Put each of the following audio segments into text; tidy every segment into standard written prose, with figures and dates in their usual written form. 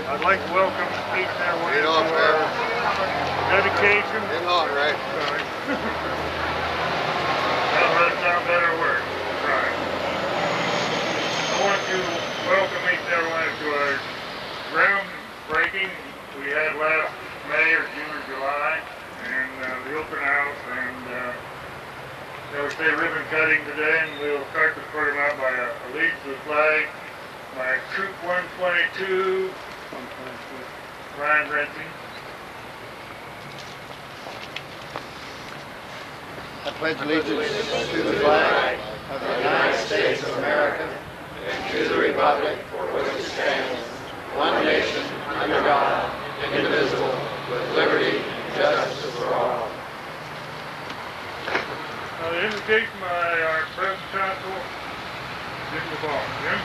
I'd like to welcome Pete and everyone to our dedication. Hang on, right? Sorry. That sounds better word. Right. I want to welcome each and everyone to our groundbreaking we had last May or June or July, and the open house, and they would say ribbon cutting today, and we'll start the program out by a salute to the flag by Troop 122. Ryan Renting. I pledge allegiance to the flag of the United States of America and to the republic for which it stands, one nation, under God, indivisible, with liberty and justice for all. The invocation by our present counsel, Jim LeBon. Jim?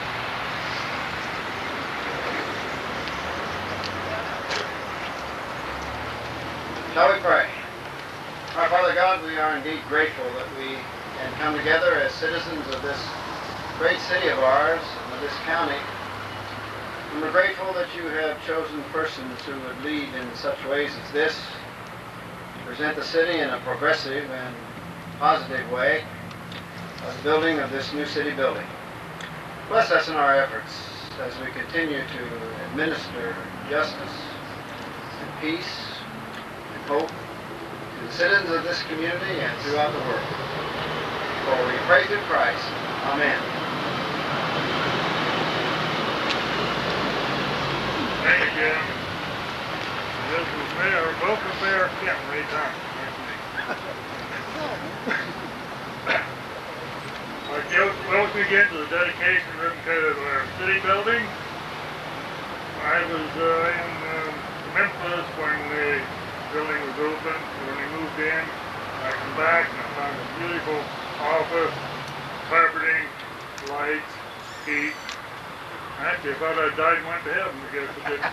Shall we pray? Our Father God, we are indeed grateful that we can come together as citizens of this great city of ours, and of this county. And we're grateful that you have chosen persons who would lead in such ways as this, to present the city in a progressive and positive way of the building of this new city building. Bless us in our efforts as we continue to administer justice and peace and hope to the citizens of this community and throughout the world. For we pray through Christ. Amen. Thank you, Jim. This is Mayor, welcome Mayor Kenton, Ray Thompson. Welcome again to the dedication ribbon cut of our city building. I was in Memphis when the building was open, when we moved in. I come back and I found a beautiful office, carpeting, lights, heat. Actually, I thought I died and went to heaven. I guess I didn't.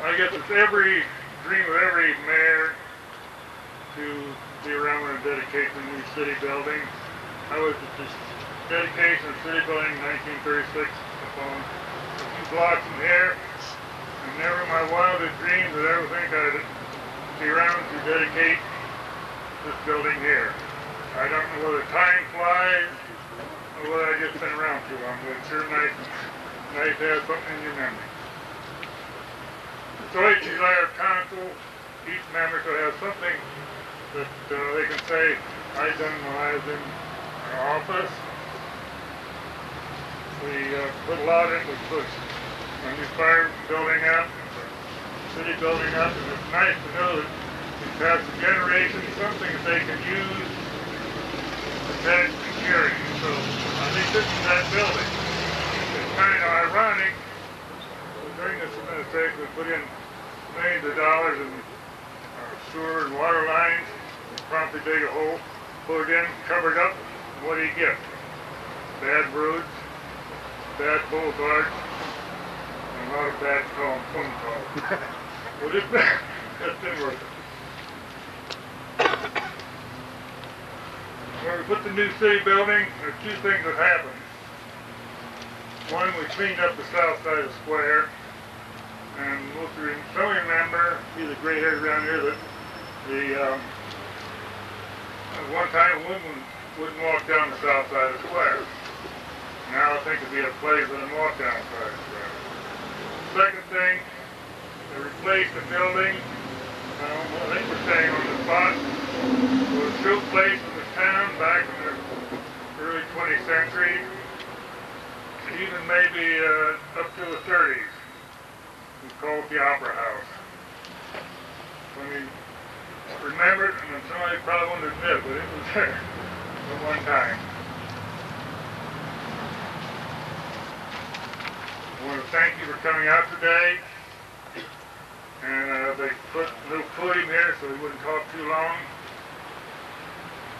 I guess it's every dream of every mayor to be around when they dedicate the new city building. I was at this dedication of the city building in 1936 upon a few blocks from here, and never in my wildest dreams did I ever think I'd be around to dedicate this building here. I don't know whether time flies or whether I've just been around too long, but it's sure nice to have something in your memory. So each desired council, each member should have something that they can say, I done when I was in our office. We put a lot in, we put a new fire building up, a city building up, and it's nice to know that we've passed a generation, something that they can use to protect security. So I think this is that building. It's kind of ironic. During this administration, we put in millions of dollars in sewer and water lines, promptly dig a hole, put it in, covered up, and what do you get? Bad roads, bad boulevards, and a lot of bad phone calls. Well, that's been worth it. When we put the new city building, there's two things that happened. One, we cleaned up the south side of the square, and some remember, see the gray hairs around here, that the one time a woman wouldn't walk down the south side of the square. Now I think it'd be a place for them to walk down the side of the square. Second thing, they replaced the building. I think we're staying on the spot. It was a true place in the town back in the early 20th century, even maybe up to the 30s. We called it the Opera House. When we remembered, and somebody probably won't admit, but it was there at one time. I want to thank you for coming out today. And they put a little podium here so we wouldn't talk too long.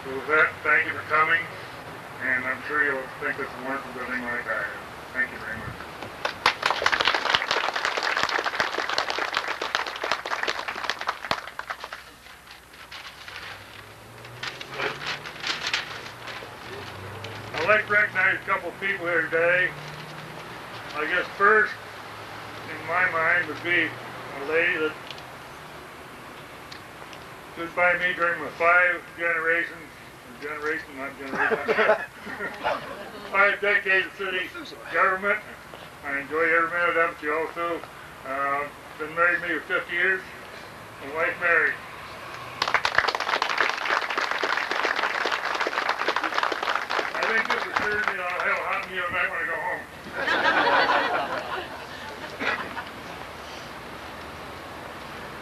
So with that, thank you for coming. And I'm sure you'll think it's a wonderful building like I have. Thank you very much. like to recognize a couple of people here today. I guess first, in my mind, would be a lady that stood by me during my 5 decades of city government. I enjoy every minute of it. She also been married to me for 50 years. My wife, Mary. I think this assures me I'll have a hot meal tonight when I go home.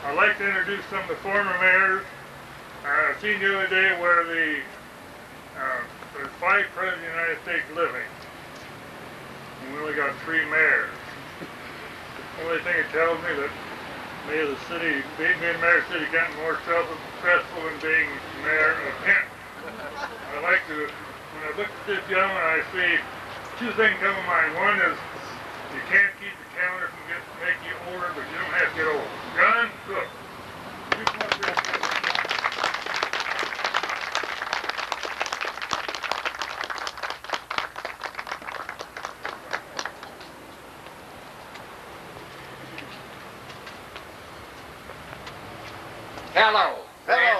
I'd like to introduce some of the former mayors. I seen the other day where there's 5 presidents of the United States living, and we only got 3 mayors. The only thing it tells me that being mayor of the city of Kenton more stressful than being mayor of Kenton. I like to, when I look at this gentleman, I see 2 things come to mind. One is you can't keep the calendar from making you older, but you don't have to get old. John, look. You come up here. Hello. Hello.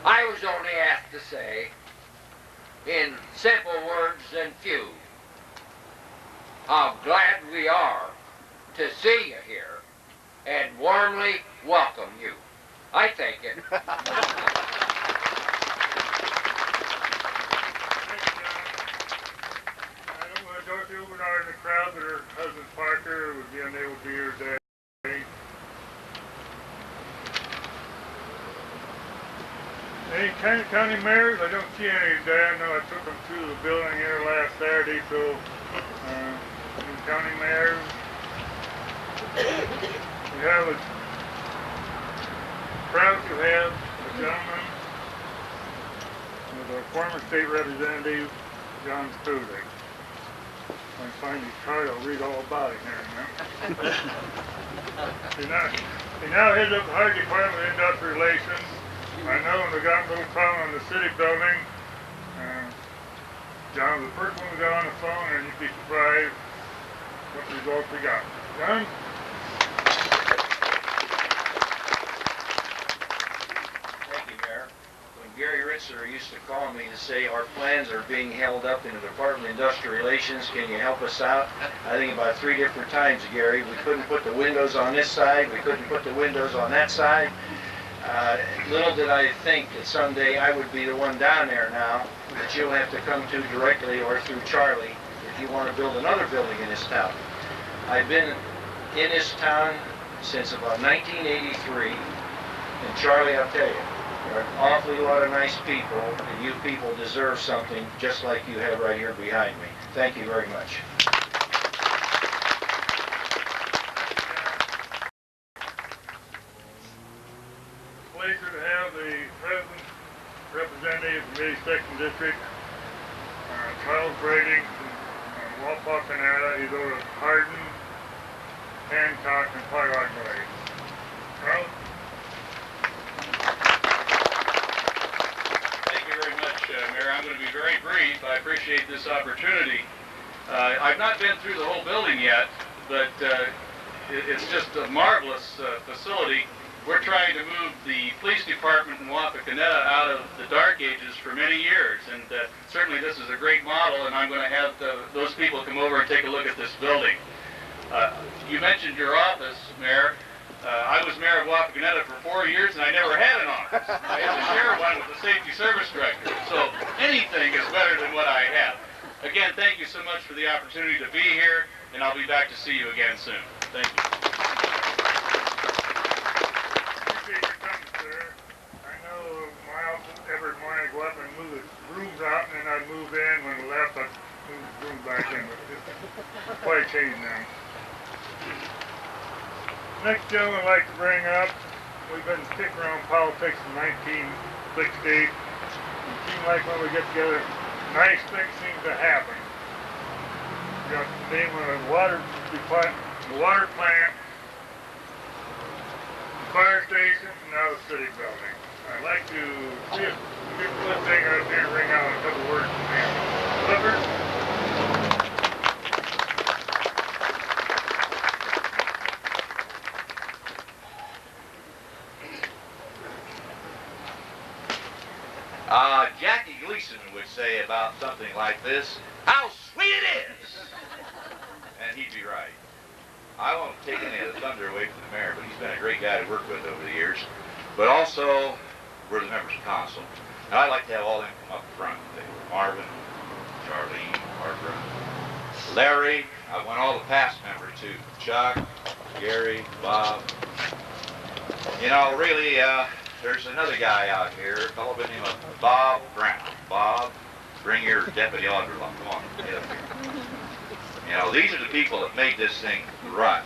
I was only asked to say, in simple words and few, how glad we are to see you here and warmly welcome you. I take it. Thank you, John. I don't want to go through Bernard in the crowd, but her husband Parker would be unable to be here today. Any county mayors? I don't see any today. I know I took them through the building here last Saturday, so any county mayors. We have proud to have a gentleman with our former state representative, John Spuzek. When I find his card, I'll read all about him here in a minute. He now heads up the Hard Department of Industrial Relations. I know when we got a little problem in the city building, John was the first one to go on the phone, and you'd be surprised what results we got. John? Thank you, Mayor. When Gary Ritzler used to call me to say our plans are being held up in the Department of Industrial Relations, can you help us out? I think about 3 different times, Gary. We couldn't put the windows on this side, we couldn't put the windows on that side. Little did I think that someday I would be the one down there now that you'll have to come to directly or through Charlie if you want to build another building in this town. I've been in this town since about 1983, and Charlie, I'll tell you, there are an awfully lot of nice people, and you people deserve something just like you have right here behind me. Thank you very much. Pleasure to have the President Representative from 82nd District, Charles Brady from Walpole, Canada. He's over at Hardin, Hancock, and Pyrog Glades. Charles? Thank you very much, Mayor. I'm going to be very brief. I appreciate this opportunity. I've not been through the whole building yet, but it's just a marvelous facility. We're trying to move the police department in Wapakoneta out of the dark ages for many years, and certainly this is a great model, and I'm going to have those people come over and take a look at this building. You mentioned your office, Mayor. I was mayor of Wapakoneta for 4 years, and I never had an office. I had to share one with the safety service director, so anything is better than what I have. Again, thank you so much for the opportunity to be here, and I'll be back to see you again soon. Thank you. Appreciate your coming, sir. I know my office every morning I'd go up and move the rooms out, and then I'd move in. When we left, I'd move the rooms back in. But it's quite changed now. Next gentleman I'd like to bring up, we've been kicking around politics in 1960. It seems like when we get together, nice things seem to happen. We got the name of the water plant, the fire station, and now the city building. I'd like to see if we can put thing up here and ring out a couple words from him. Clifford? Jackie Gleason would say about something like this, how sweet it is! And he'd be right. I won't take any of the thunder away from the mayor, but he's been a great guy to work with over the years. But also, we're the members of council. And I'd like to have all them come up front. They were Marvin, Charlene, Barbara, Larry. I want all the past members too. Chuck, Gary, Bob. You know, really, there's another guy out here, a fellow by the name of Bob Brown. Bob, bring your deputy auditor along. Come on, get up here. You know, these are the people that made this thing run.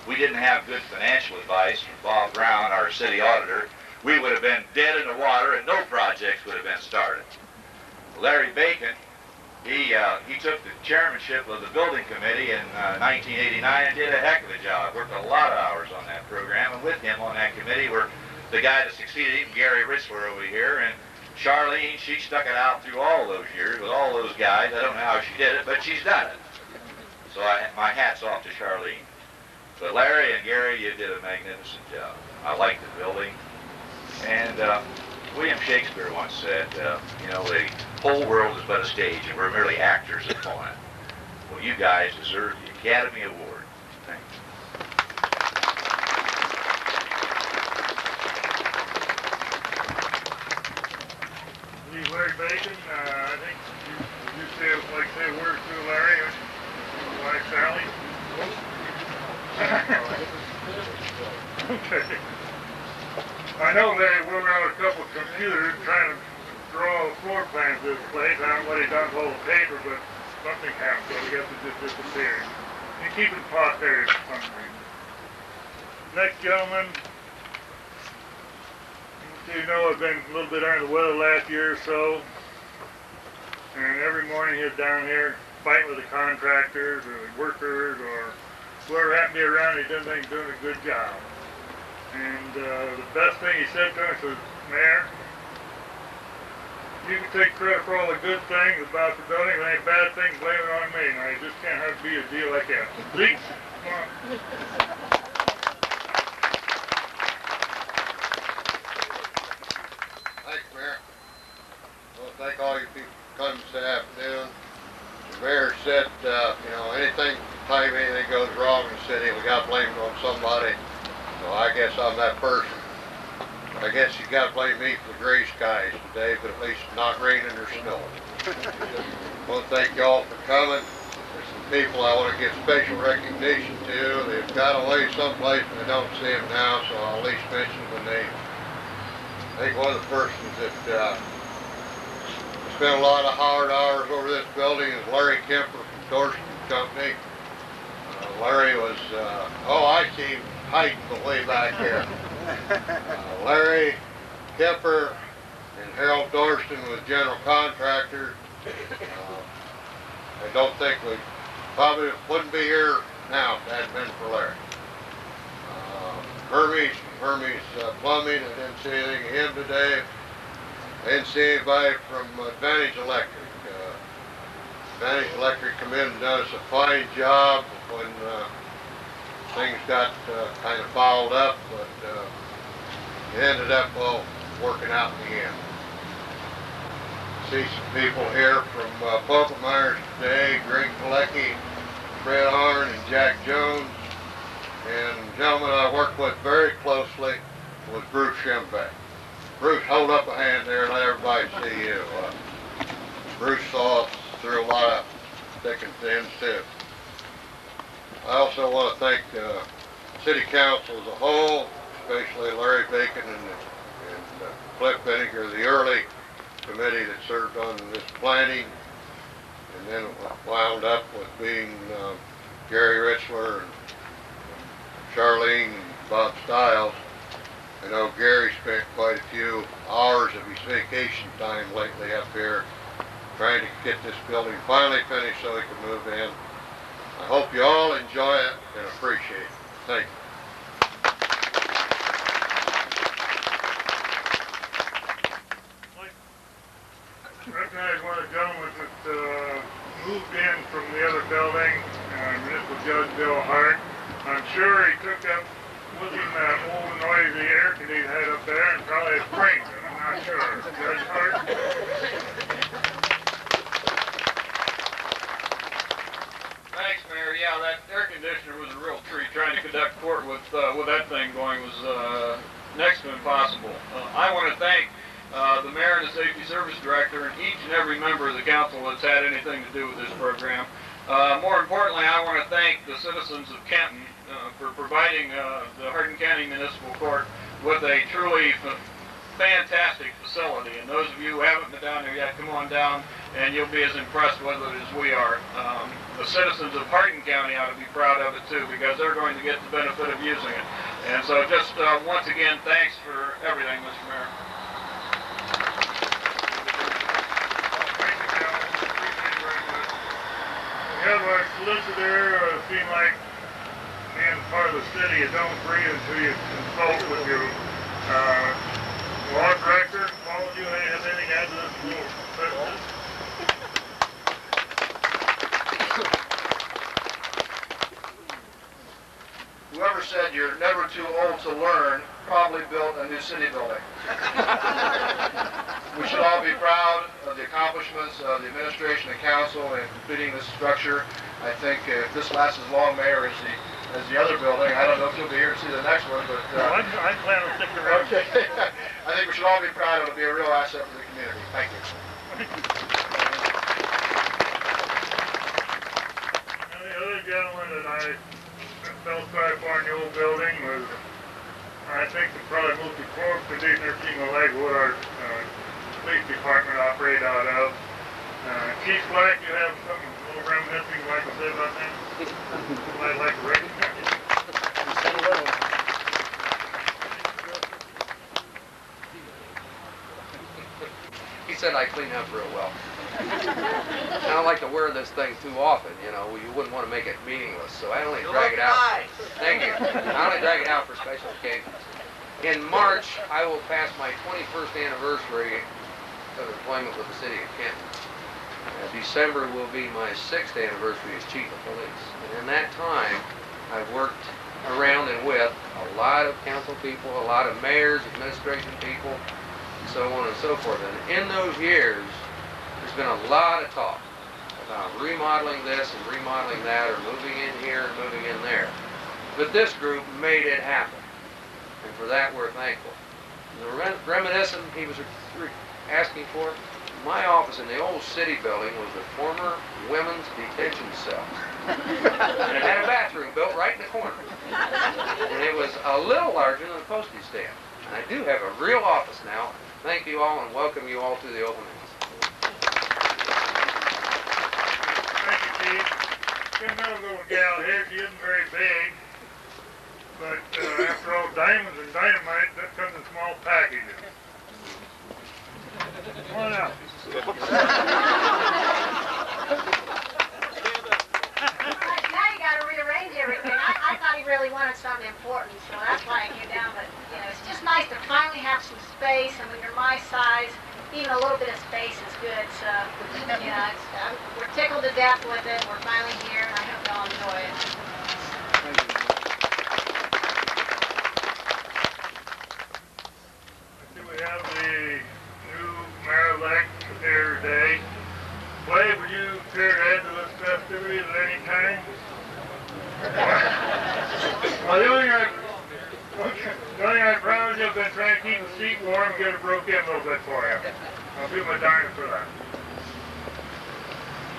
We didn't have good financial advice from Bob Brown, our city auditor. We would have been dead in the water and no projects would have been started. Larry Bacon, he took the chairmanship of the building committee in 1989 and did a heck of a job. Worked a lot of hours on that program, and with him on that committee were the guy that succeeded him, Gary Ritzler over here, and Charlene. She stuck it out through all those years with all those guys. I don't know how she did it, but she's done it. So my hat's off to Charlene. But Larry and Gary, you did a magnificent job. I like the building. And William Shakespeare once said, you know, the whole world is but a stage and we're merely actors upon it. Well, you guys deserve the Academy Award. Thank you. He's Larry Bacon. I think you like to say a word to Larry. Wife Sally. Okay. I know Larry went around a couple of computers trying to draw floor plans of this place. I don't know what he done with all the paper, but something happened, so we got to just disappear. You keep it posterity for some reason. Next gentleman, you know, I've been a little bit under the weather last year or so, and every morning he's down here fighting with the contractors or the workers or whoever happened to be around. He doesn't think he's doing a good job. And the best thing he said to us was, Mayor, you can take credit for all the good things about the building, and any bad things, blame it on me. Now, you just can't have to be a deal like that. Zeke, come on. Thanks, Mayor. I want to thank all you people for coming this afternoon. The mayor said, you know, anything goes wrong in the city, we got to blame it on somebody. So I guess I'm that person. I guess you got to blame me for the gray skies today, but at least not raining or snowing. I want to thank y'all for coming. There's some people I want to give special recognition to. They've got away someplace and I don't see them now, so I'll at least mention the name. I think one of the persons that spent a lot of hard hours over this building is Larry Kemper from Dorsey Company. Larry was, I see him hiding way back here. Larry Kemper and Harold Dorston was general contractor. I don't think we probably wouldn't be here now if it hadn't been for Larry. Hermes Plumbing, I didn't see anything of him today. I didn't see anybody from Advantage Electric. Advantage Electric come in and done us a fine job when things got kind of fouled up, but it ended up all working out in the end. See some people here from Pulpit Myers today, Greg Pilecki, Fred Arn, and Jack Jones. And the gentleman I worked with very closely was Bruce Schembeck. Bruce, hold up a hand there and let everybody see you. Bruce saw us through a lot of thick and thin too. I also want to thank City Council as a whole, especially Larry Bacon and Cliff Vinegar, the early committee that served on this planning, and then wound up with being Gary Ritzler and Charlene and Bob Stiles. I know Gary spent quite a few hours of his vacation time lately up here trying to get this building finally finished so he could move in. I hope you all enjoy it and appreciate it. Thank you. recognize one of the gentlemen that moved in from the other building, Municipal Judge Bill Hart. I'm sure he took up with him that old noisy air conditioner he had up there and probably framed it. I'm not sure. Judge Hart? Thanks, Mayor. Yeah, that air conditioner was a real treat. Trying to conduct court with that thing going was next to impossible. I want to thank the mayor and the safety service director and each and every member of the council that's had anything to do with this program. More importantly, I want to thank the citizens of Kenton for providing the Hardin County Municipal Court with a truly fantastic facility. And those of you who haven't been down there yet, come on down and you'll be as impressed with it as we are. The citizens of Hardin County ought to be proud of it too, because they're going to get the benefit of using it. And so just once again, thanks for everything, Mr. Mayor. We have our solicitor, seem like being part of the city, you don't breathe until you consult with your law director. Paul, do you have anything to add to this little business? Whoever said you're never too old to learn probably built a new city building. We should all be proud of the accomplishments of the administration and council in completing this structure. I think if this lasts as long, Mayor, as the other building, I don't know if you'll be here to see the next one, but... I plan to stick around. Okay. I think we should all be proud. It'll be a real asset for the community. Thank you. And the other gentleman that I felt sorry for in the old building was, I think the probably most important condition I've seen in my life what our police department operate out of. Chief Black, you have something a little reminiscing you'd like to say about that? I'd like to recognize you. He said I clean up real well. I don't like to wear this thing too often, you know. You wouldn't want to make it meaningless, so I only drag it out. Thank you. I only drag it out for special occasions. In March, I will pass my 21st anniversary of employment with the city of Kenton. December will be my 6th anniversary as chief of police. And in that time, I've worked around and with a lot of council people, a lot of mayors, administration people, so on and so forth. And in those years, there's been a lot of talk about remodeling this and remodeling that, or moving in here and moving in there. But this group made it happen. And for that, we're thankful. The reminiscent he was asking for, my office in the old city building was the former women's detention cell. And it had a bathroom built right in the corner. And it was a little larger than a postage stamp. And I do have a real office now. Thank you all and welcome you all to the open house. Thank you, Chief. Got another little gal here. She isn't very big. But after all, diamonds and dynamite, that comes in small packages. Come on out. Now you got to rearrange everything. I thought he really wanted something important, so that's why I came down. But you know, it's just nice to finally have some space. And when you're my size, even a little bit of space is good. So you know, we're tickled to death with it. We're finally here, and I hope y'all enjoy it. Thank you. We have the new mayor-elect here today. Clay, would you care to add to this festivity at any time? Well, the only thing I promise you, I've been trying to keep the seat warm and get it broke in a little bit for you. I'll do my darndest for that.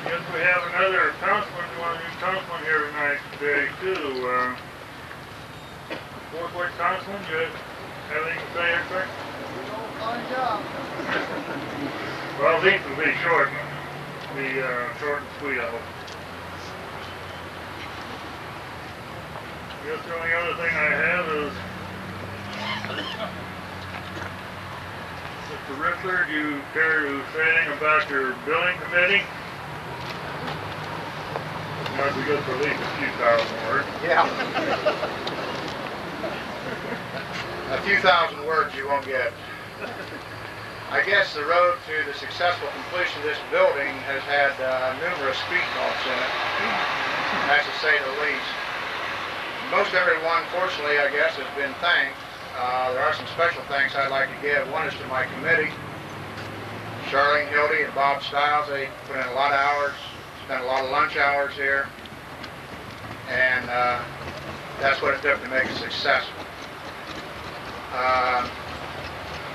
Yes, we have another councilman, one of the new councilmen here tonight today, too. Fourth Ward Councilman, you have anything to say, sir? Fine job. Well, these will be short. Be short and sweet, I hope. I guess the only other thing I have is Mr. Rippler, do you care to say anything about your building committee? Might be good for at least a few thousand words. Yeah. A few thousand words you won't get. I guess the road to the successful completion of this building has had numerous speed bumps in it, that's to say the least. Most everyone, fortunately, I guess, has been thanked. There are some special thanks I'd like to give. One is to my committee, Charlene Hildy and Bob Stiles. They put in a lot of hours, spent a lot of lunch hours here, and that's what it took to make it successful.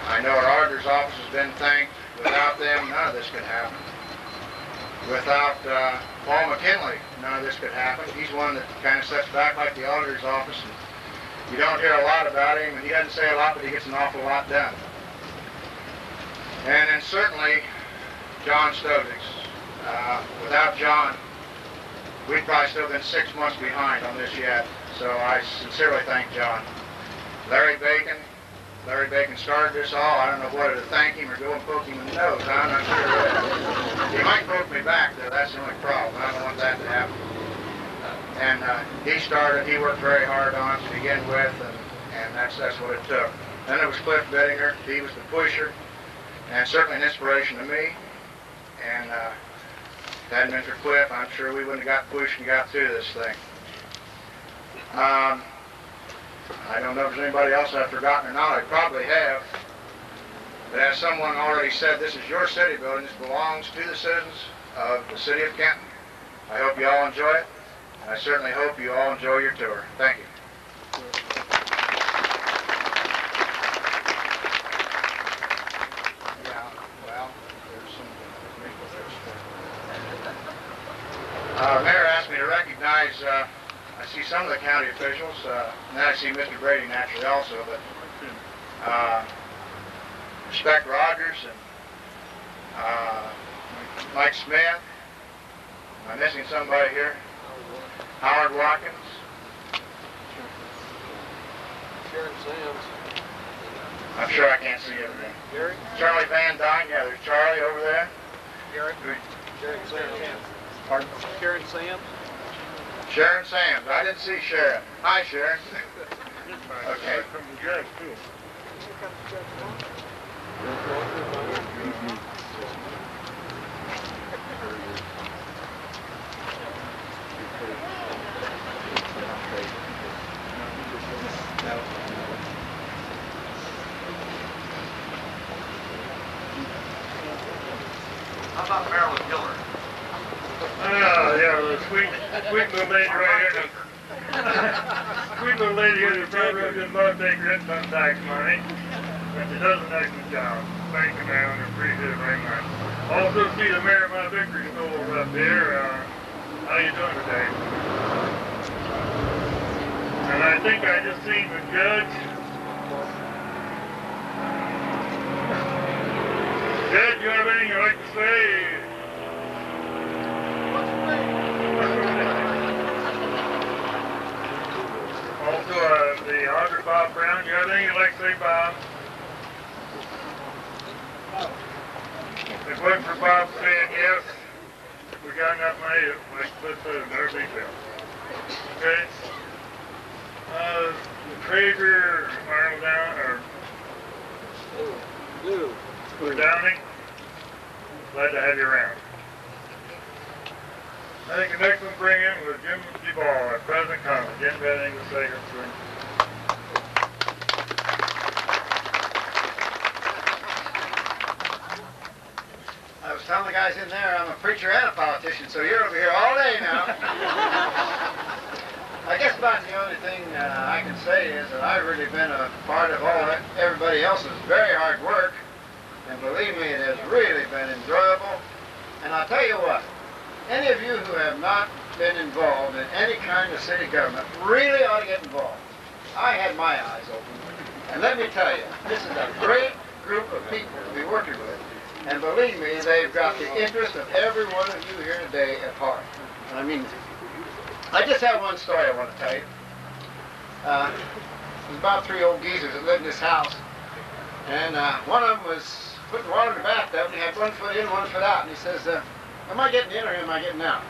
I know our auditor's office has been thanked. Without them, none of this could happen. Without Paul McKinley, none of this could happen. He's one that kind of sits back like the auditor's office, and you don't hear a lot about him, and he doesn't say a lot, but he gets an awful lot done. And then certainly, John Stoziks. Without John, we'd probably still been 6 months behind on this yet, so I sincerely thank John. Larry Bacon started this all. I don't know whether to thank him or go and poke him in the nose. I'm not sure. He might poke me back there. That's the only problem. I don't want that to happen. And he started. He worked very hard on it to begin with, and that's what it took. Then it was Cliff Bettinger. He was the pusher, and certainly an inspiration to me. And if it hadn't been for Cliff, I'm sure we wouldn't have got pushed and got through this thing. I don't know if there's anybody else I've forgotten or not. I probably have. But as someone already said, this is your city building. This belongs to the citizens of the city of Kenton. I hope you all enjoy it. And I certainly hope you all enjoy your tour. Thank you. Yeah, well, there's some Mayor asked me to recognize I see some of the county officials, and then I see Mr. Brady naturally also, but Respect Rogers and Mike Smith. Am I missing somebody here? Howard Watkins. Sharon Sams. I'm sure I can't see everything. Gary? Charlie Van Dyne, yeah, there's Charlie over there. Gary? Sharon Sams. Pardon? Sharon Sams. Sharon Sams. I didn't see Sharon. Hi, Sharon. Okay. How about Marilyn Giller? Oh, yeah, the sweet little lady right here. Sweet little lady here in the front row just loves to take her income tax money. And she does an excellent job. Thank you, ma'am, and appreciate it very much. Also see the mayor of my victory store up here. How you doing today? And I think I just seen the judge. Judge, you have anything you'd like to say? Also, the auditor, Bob Brown, you have anything you'd like to say, Bob? If it wasn't for Bob saying yes, we got enough money to split food and everything else. Okay? The treasurer, Arnold Down, or Downing, glad to have you around. I think the next one bring in was Jim DeBall, our President Congress. Jim, got anything to say? I was telling the guys in there I'm a preacher and a politician, so you're over here all day now. I guess about the only thing I can say is that I've really been a part of everybody else's very hard work, and believe me, it has really been enjoyable. And I'll tell you what, any of you who have not been involved in any kind of city government really ought to get involved. I had my eyes open, and let me tell you, this is a great group of people to be working with. And believe me, they've got the interest of every one of you here today at heart. I mean, I just have one story I want to tell you. It was about 3 old geezers that lived in this house. And one of them was putting water in the bathtub, and he had 1 foot in, 1 foot out. And he says, am I getting in or am I getting out?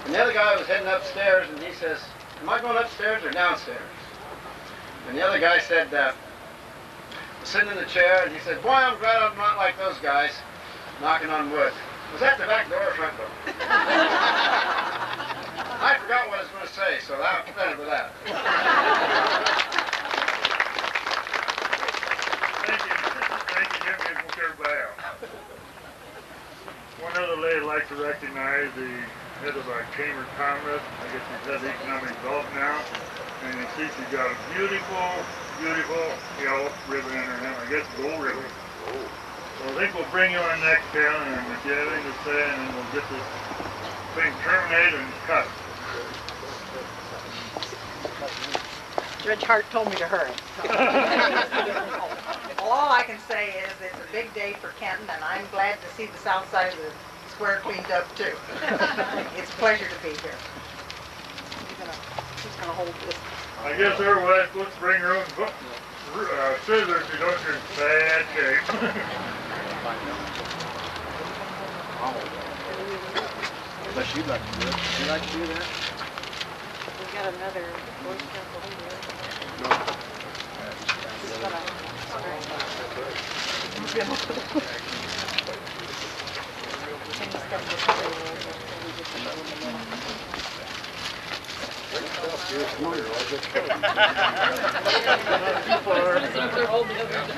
And the other guy was heading upstairs, and he says, am I going upstairs or downstairs? And the other guy said, sitting in the chair, and he said, "Boy, I'm glad I'm not like those guys, knocking on wood." Was that the back door or front door? I forgot what I was going to say, so that was better for that. Thank you, Jim. We'll get everybody out. One other lady I'd like to recognize, the head of our Chamber of Commerce. I guess she's head of economic development now. And you see she's got a beautiful, beautiful yellow ribbon in her hand. I guess gold ribbon. So I think we'll bring you on next, Karen, and if you have anything to say, and then we'll get this thing terminated and cut. Judge Hart told me to hurry. Well, all I can say is it's a big day for Kenton, and I'm glad to see the south side of the square cleaned up, too. It's a pleasure to be here. He's gonna hold this. I guess our wife, let's bring her own scissors. You don't get in bad shape. Unless you'd like to do it. Would you like to do that? We got another voice council here. No.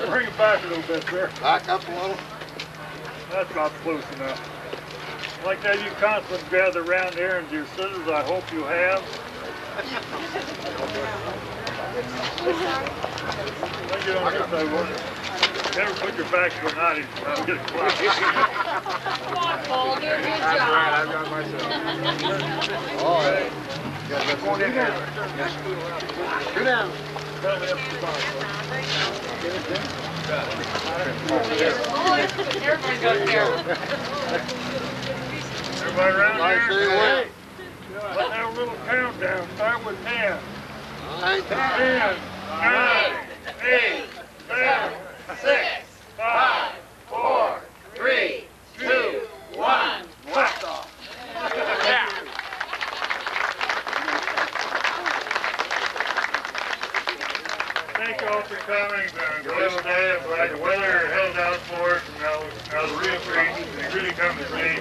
Bring it back a little bit, sir. Back up a little. That's about close enough. I'd like to have you constantly gather around here and your scissors. I hope you have. I'll get on this side, won't you? Never put your back to a knot. I'll get it close. Come on, Paul, do a good That's job. right, I've got myself. All right. Go down. Go down. Tell me up to the bottom. Everybody got there. Everybody around Nice here? day away. Let's have a little countdown. Start with 10. 9, 10, 9, 8, 7, 6, 5, 4, 3, 2, 1. Blast off. Thank you all for coming. Enjoy the day. I'm glad the weather held out for us, and now the real treat. They really come to see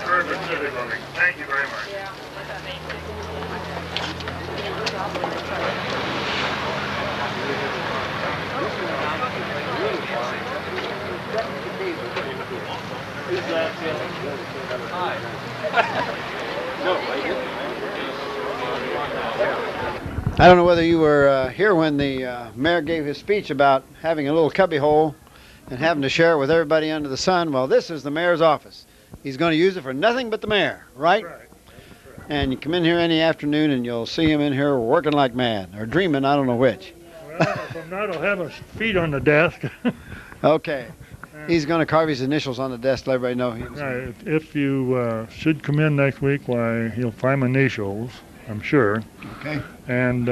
terrific civic living. Thank you very much. I don't know whether you were here when the mayor gave his speech about having a little cubby hole and having to share it with everybody under the sun. Well, this is the mayor's office. He's going to use it for nothing but the mayor, right? Right. And you come in here any afternoon and you'll see him in here working like mad, or dreaming, I don't know which. Well, if I'm not, I'll have his feet on the desk. Okay. He's going to carve his initials on the desk to let everybody know he was here. Right, if you should come in next week, why, he'll find my initials, I'm sure. Okay. And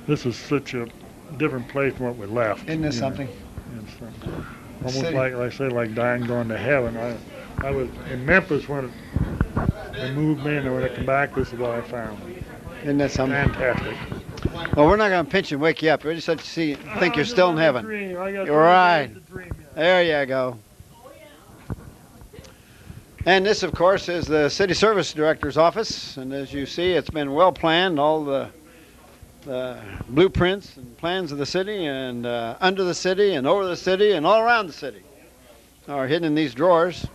this is such a different place from what we left. Isn't this you know. something? It's almost City. like I say, like dying going to heaven. I was in Memphis when they moved me, and when I come back, this is what I found. Isn't that something? Fantastic. Well, we're not going to pinch and wake you up. We just let you see, think you're still in heaven. You're right. There you go. And this, of course, is the City Service Director's office. And as you see, it's been well planned. All the blueprints and plans of the city and under the city and over the city and all around the city are hidden in these drawers.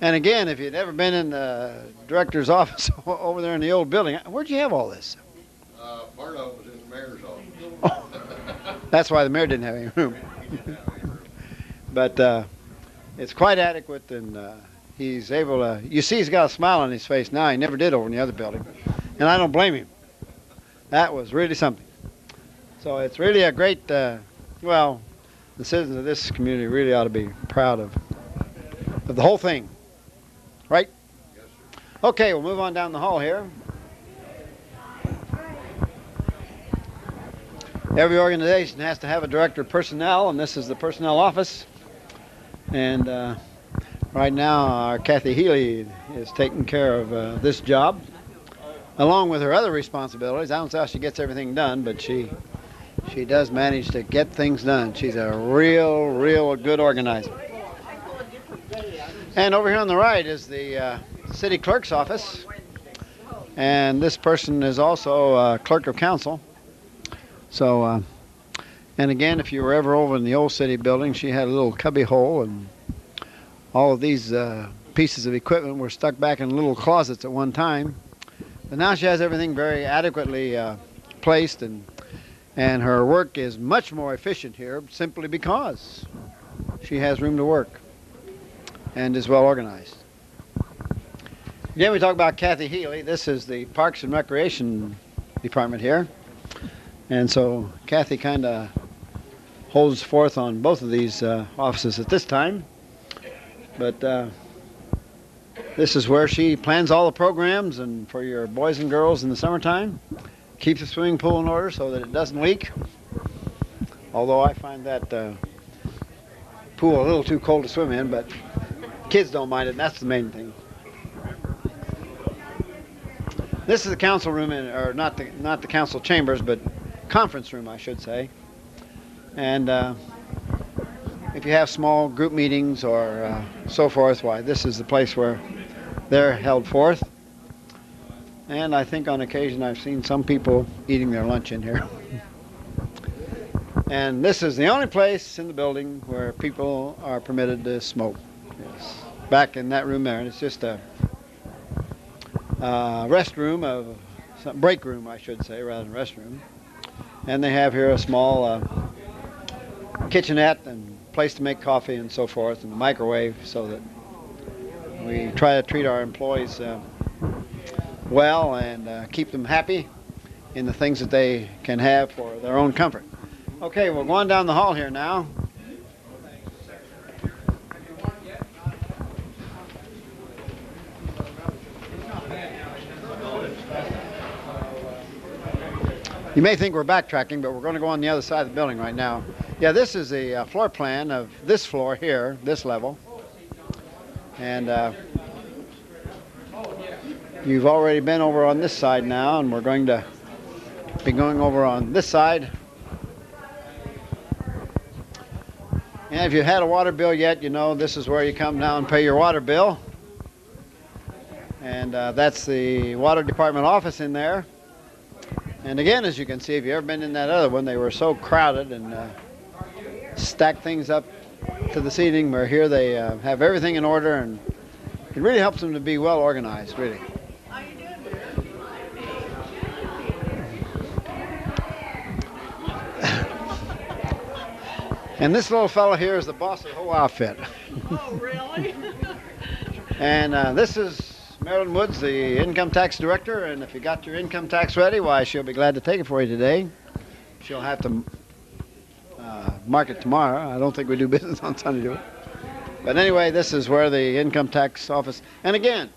And again, if you'd ever been in the director's office over there in the old building, where'd you have all this? Part of it was in the mayor's office. That's why the mayor didn't have any room. But it's quite adequate, and he's able to, you see he's got a smile on his face now. He never did over in the other building. And I don't blame him. That was really something. So it's really a great, well, the citizens of this community really ought to be proud of the whole thing. Right? Yes, sir. Okay, we'll move on down the hall here. Every organization has to have a director of personnel, and this is the personnel office. And right now, our Kathy Healy is taking care of this job, along with her other responsibilities. I don't know how she gets everything done, but she She does manage to get things done. She's a real good organizer. And over here on the right is the city clerk's office. And this person is also clerk of council. So, and again, if you were ever over in the old city building, she had a little cubby hole, and all of these pieces of equipment were stuck back in little closets at one time. But now she has everything very adequately placed, and her work is much more efficient here simply because she has room to work and is well organized. Again, we talk about Kathy Healy. This is the Parks and Recreation Department here. And so Kathy kind of holds forth on both of these offices at this time. But this is where she plans all the programs and for your boys and girls in the summertime. Keeps the swimming pool in order so that it doesn't leak. Although I find that pool a little too cold to swim in, but kids don't mind it, and that's the main thing. This is the council room, or not the council chambers, but conference room, I should say. And if you have small group meetings or so forth, why, this is the place where they're held forth. And I think on occasion I've seen some people eating their lunch in here. And this is the only place in the building where people are permitted to smoke. Yes. Back in that room there, and it's just a restroom, break room, I should say, rather than restroom. And they have here a small kitchenette and place to make coffee and so forth, and a microwave, so that we try to treat our employees well and keep them happy in the things that they can have for their own comfort. Okay, we're going down the hall here now. You may think we're backtracking, but we're going to go on the other side of the building right now. Yeah, this is the floor plan of this floor here, this level. And you've already been over on this side now, and we're going to be going over on this side. And if you had a water bill yet, you know this is where you come down and pay your water bill. And that's the water department office in there. And again, as you can see, if you've ever been in that other one, they were so crowded and stacked things up to the seating, where here they have everything in order, and it really helps them to be well organized, really. And this little fellow here is the boss of the whole outfit. Oh, really? And this is Marilyn Woods, the income tax director, and if you got your income tax ready, why, she'll be glad to take it for you today. She'll have to mark it tomorrow. I don't think we do business on Sunday, do we? But anyway, this is where the income tax office, and again,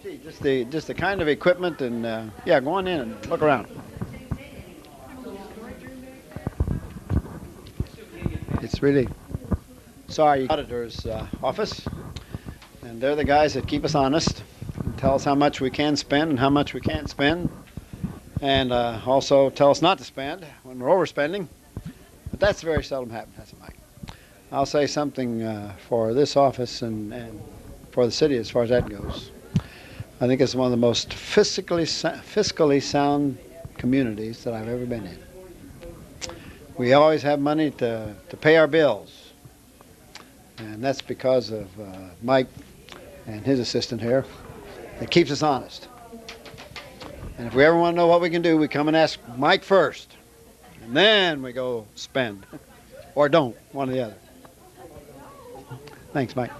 gee, just the kind of equipment, and yeah, go on in and look around. It's really, sorry, auditor's office, and they're the guys that keep us honest. Tell us how much we can spend and how much we can't spend, and also tell us not to spend when we're overspending. But that's very seldom happens, hasn't it, Mike? I'll say something for this office and for the city as far as that goes. I think it's one of the most fiscally sound communities that I've ever been in. We always have money to pay our bills, and that's because of Mike and his assistant here. It keeps us honest. And if we ever want to know what we can do, we come and ask Mike first. And then we go spend. Or don't, one or the other. Thanks, Mike.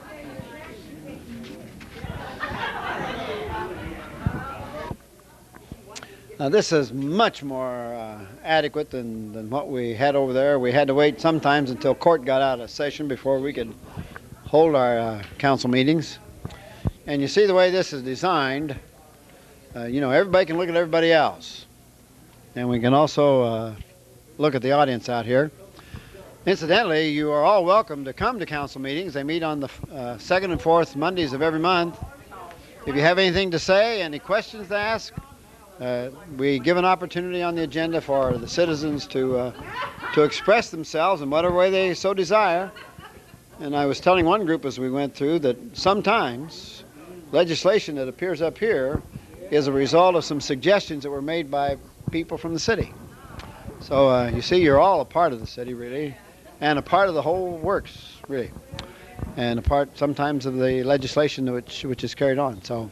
Now this is much more adequate than what we had over there. We had to wait sometimes until court got out of session before we could hold our council meetings. And you see the way this is designed, you know, everybody can look at everybody else. And we can also look at the audience out here. Incidentally, you are all welcome to come to council meetings. They meet on the second and fourth Mondays of every month. If you have anything to say, any questions to ask, we give an opportunity on the agenda for the citizens to express themselves in whatever way they so desire. And I was telling one group as we went through that sometimes legislation that appears up here is a result of some suggestions that were made by people from the city. So you see, you're all a part of the city, really, and a part of the whole works, really, and a part sometimes of the legislation which is carried on. So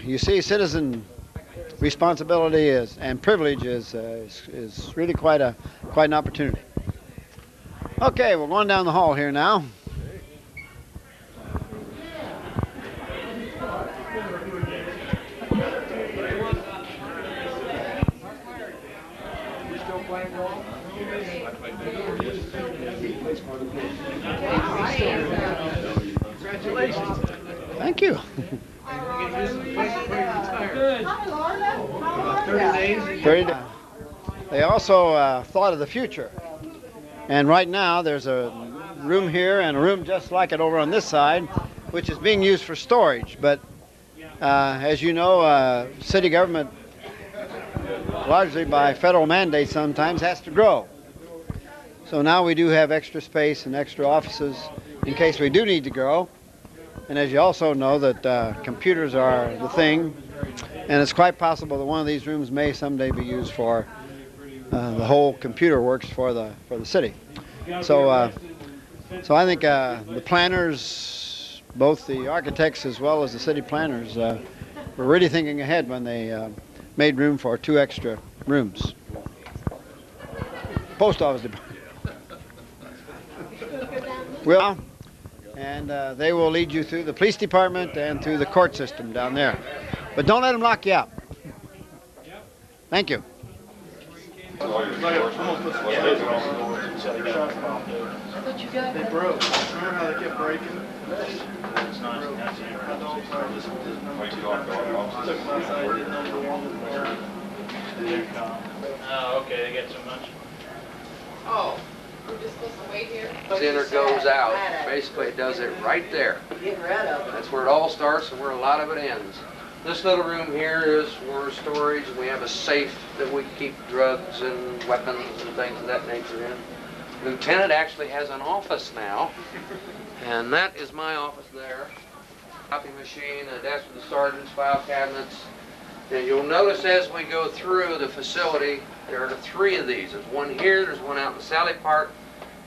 you see, citizen responsibility and privilege is really quite an opportunity. Okay, we're going down the hall here now. Thank you. They also thought of the future. And right now there's a room here and a room just like it over on this side, which is being used for storage. But as you know, city government, largely by federal mandate sometimes, has to grow. So now we do have extra space and extra offices in case we do need to grow. And as you also know, that computers are the thing, and it's quite possible that one of these rooms may someday be used for the whole computer works for the city. So I think the planners, both the architects as well as the city planners, were really thinking ahead when they made room for 2 extra rooms. Post office department. Well, and they will lead you through the police department and through the court system down there. But don't let them lock you up. Thank you. They broke. Remember how they kept breaking? Took them outside, didn't know the one was there. Oh, okay, they got so much. Oh, we're just supposed to wait here? Center goes out. Basically, it does it right there. Get rid of it. That's where it all starts and where a lot of it ends. This little room here is for storage. We have a safe that we keep drugs and weapons and things of that nature in. Lieutenant actually has an office now, and that is my office there. Copy machine, a desk for the sergeants, file cabinets. And you'll notice as we go through the facility, there are 3 of these. There's one here, there's one out in the Sally Park,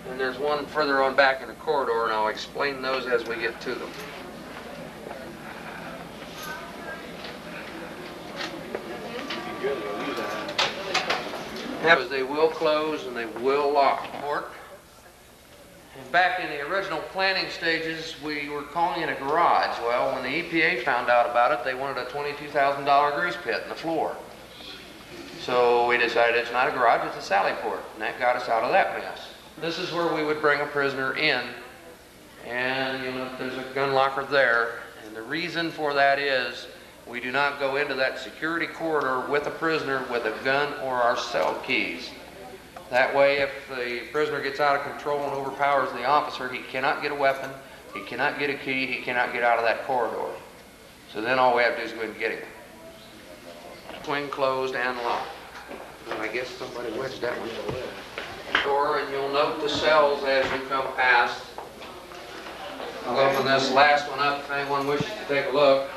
and there's one further on back in the corridor, and I'll explain those as we get to them. Because they will close and they will lock. Back in the original planning stages, we were calling it a garage. Well, when the EPA found out about it, they wanted a $22,000 grease pit in the floor. So we decided it's not a garage, it's a sally port, and that got us out of that mess. This is where we would bring a prisoner in, and you know, there's a gun locker there, and the reason for that is we do not go into that security corridor with a prisoner with a gun or our cell keys. That way, if the prisoner gets out of control and overpowers the officer, he cannot get a weapon, he cannot get a key, he cannot get out of that corridor. So then all we have to do is go ahead and get him. Swing closed and locked. And I guess somebody wedged that one to the door, and you'll note the cells as you come past. I'll open this last one up if anyone wishes to take a look.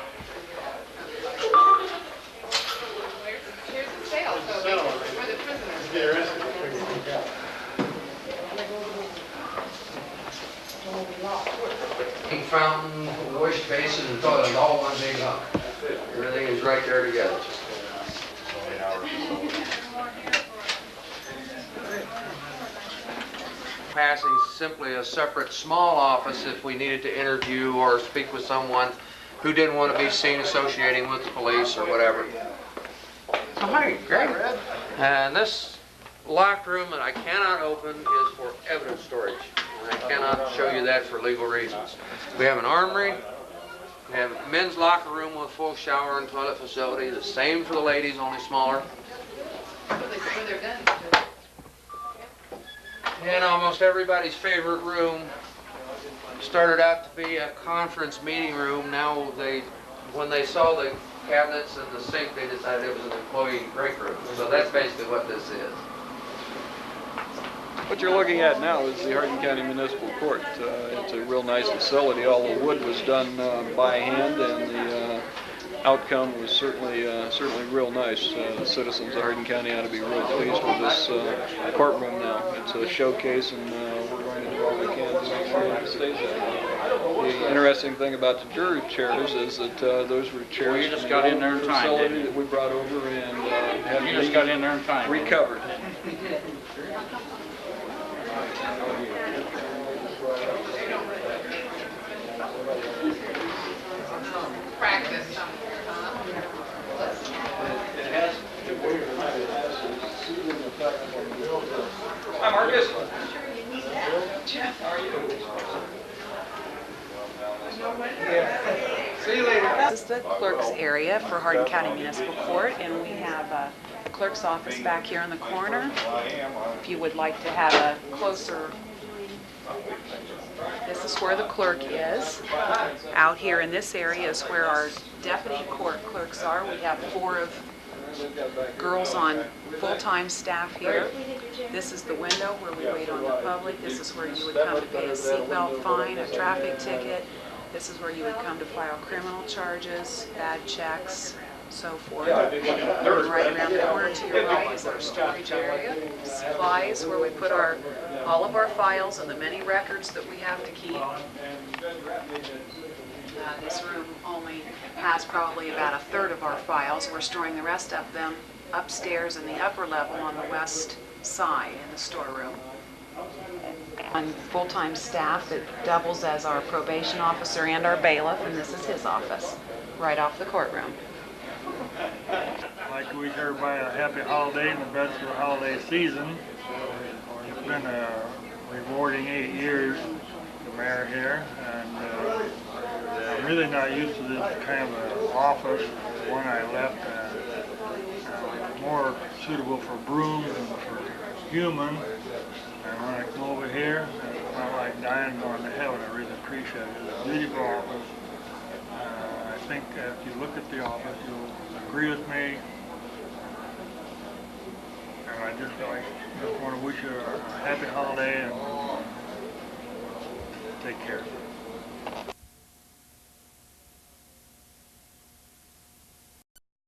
Here's the cell, so where the prisoners. Fountain, wash basin, and toilet, all one big hunk. Everything is right there together. Passing simply a separate small office if we needed to interview or speak with someone who didn't want to be seen associating with the police or whatever. Oh, hi, great. And this locked room that I cannot open is for evidence storage. And I cannot show you that for legal reasons. We have an armory. We have a men's locker room with full shower and toilet facility. The same for the ladies, only smaller. And almost everybody's favorite room started out to be a conference meeting room. Now when they saw the cabinets and the sink, they decided it was an employee break room. So that's basically what this is. What you're looking at now is the Hardin County Municipal Court. It's a real nice facility. All the wood was done by hand, and the outcome was certainly real nice. The citizens of Hardin County ought to be real pleased with this courtroom now. It's a showcase, and we're going to do all we can to make sure it stays that way. The interesting thing about the jury chairs is that those were chairs Well, you just got in there in time, facility didn't you? that we brought over and had You just got in there in time. recovered. Practice. Hi, Marcus. See you later. This is the clerk's area for Hardin County Municipal Court, and we have the clerk's office back here in the corner. If you would like to have a closer, this is where the clerk is. Out here in this area is where our deputy court clerks are. We have 4 of girls on full-time staff here. This is the window where we wait on the public. This is where you would come to pay a seatbelt fine, a traffic ticket. This is where you would come to file criminal charges, bad checks, so forth. And right around the corner to your right is our storage area. Supplies, where we put all of our files and the many records that we have to keep. This room only has probably about 1/3 of our files. We're storing the rest of them upstairs in the upper level on the west side in the storeroom. On full-time staff, it doubles as our probation officer and our bailiff, and this is his office, right off the courtroom. I'd like to wish everybody a happy holiday and the best of the holiday season. It's been a rewarding 8 years, the mayor here, and I'm really not used to this kind of an office. The one I left, more suitable for brooms and for human. And when I come over here, it's not like dying going to heaven. I really appreciate it. It's a beautiful office. I think if you look at the office, you'll agree with me. And I just want to wish you a happy holiday and take care.